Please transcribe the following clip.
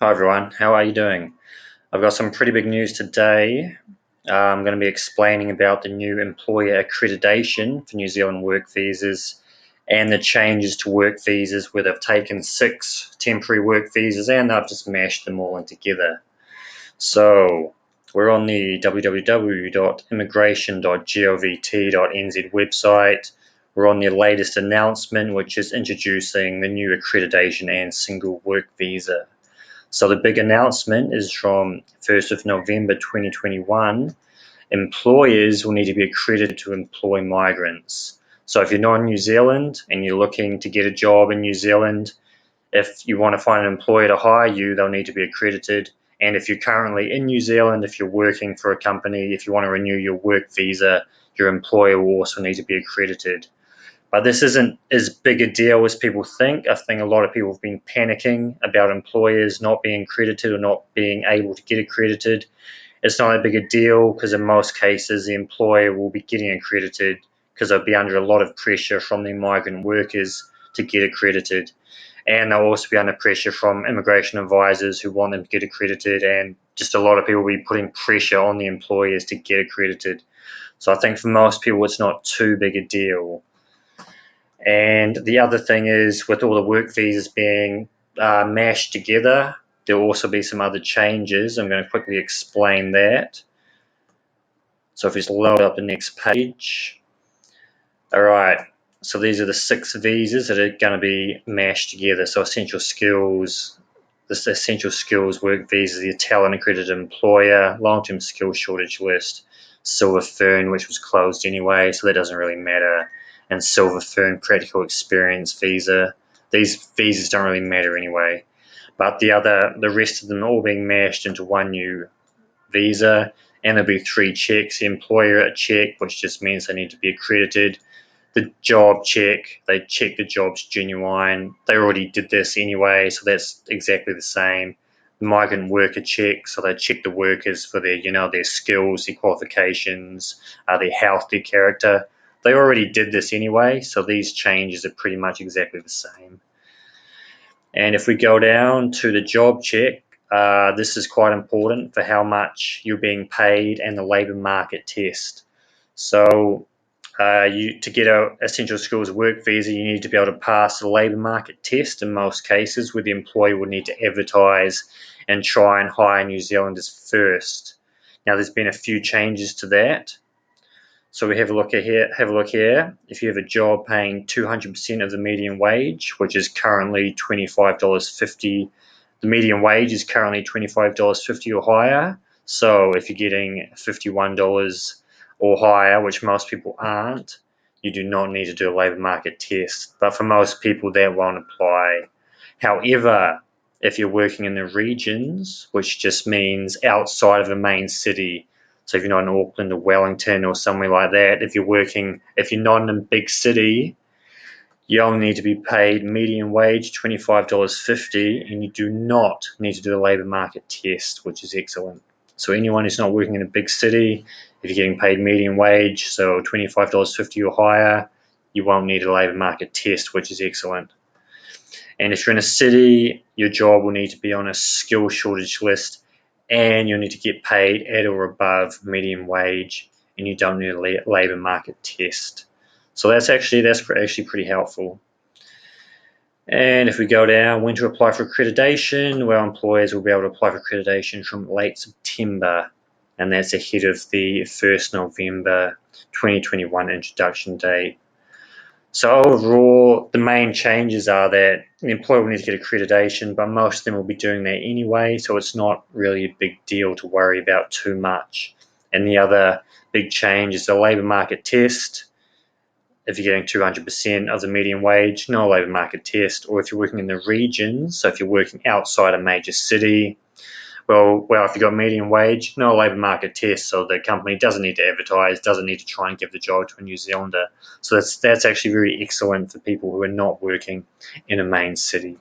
Hi everyone, how are you doing? I've got some pretty big news today. I'm going to be explaining about the new employer accreditation for New Zealand work visas and the changes to work visas where they've taken 6 temporary work visas and they've just mashed them all in together. So we're on the www.immigration.govt.nz website. We're on the latest announcement, which is introducing the new accreditation and single work visa. So the big announcement is from 1st of November 2021, employers will need to be accredited to employ migrants. So if you're not in New Zealand and you're looking to get a job in New Zealand, if you want to find an employer to hire you, they'll need to be accredited. And if you're currently in New Zealand, if you're working for a company, if you want to renew your work visa, your employer will also need to be accredited. But this isn't as big a deal as people think. I think a lot of people have been panicking about employers not being accredited or not being able to get accredited. It's not that big a deal because in most cases the employer will be getting accredited because they'll be under a lot of pressure from the migrant workers to get accredited. And they'll also be under pressure from immigration advisors who want them to get accredited, and just a lot of people will be putting pressure on the employers to get accredited. So I think for most people it's not too big a deal. And the other thing is, with all the work visas being mashed together, there'll also be some other changes. I'm going to quickly explain that. So if we just load up the next page. All right, so these are the 6 visas that are going to be mashed together. So essential skills, this essential skills work visa, the talent accredited employer, long-term skills shortage list, silver fern, which was closed anyway, so that doesn't really matter, and silver fern practical experience visa. These visas don't really matter anyway, but the rest of them are all being mashed into one new visa, and there'll be 3 checks. The employer check, which just means they need to be accredited. The job check, they check the job's genuine. They already did this anyway, so that's exactly the same. The migrant worker check, so they check the workers for their, their skills, their qualifications, their health, their character. They already did this anyway, so these changes are pretty much exactly the same. And if we go down to the job check, this is quite important for how much you're being paid and the labour market test. So to get an essential skills work visa, you need to be able to pass the labour market test in most cases, where the employer would need to advertise and try and hire New Zealanders first. Now, there's been a few changes to that. So we have a look here. If you have a job paying 200% of the median wage, which is currently $25.50, the median wage is currently $25.50 or higher. So if you're getting $51 or higher, which most people aren't, you do not need to do a labour market test. But for most people, that won't apply. However, if you're working in the regions, which just means outside of the main city, so if you're not in Auckland or Wellington or somewhere like that, if you're not in a big city, you only need to be paid median wage, $25.50, and you do not need to do a labour market test, which is excellent. So anyone who's not working in a big city, if you're getting paid median wage, so $25.50 or higher, you won't need a labour market test, which is excellent. And if you're in a city, your job will need to be on a skill shortage list, and you'll need to get paid at or above median wage, and you don't need a labour market test. So that's actually pretty helpful. And if we go down, when to apply for accreditation, well, employers will be able to apply for accreditation from late September, and that's ahead of the 1st November 2021 introduction date. So overall, the main changes are that the employer will need to get accreditation, but most of them will be doing that anyway, so it's not really a big deal to worry about too much. And the other big change is the labour market test. If you're getting 200% of the median wage, no labour market test. Or if you're working in the regions, so if you're working outside a major city, well, if you've got median wage, no labour market test, so the company doesn't need to advertise, doesn't need to try and give the job to a New Zealander. So that's actually very excellent for people who are not working in a main city.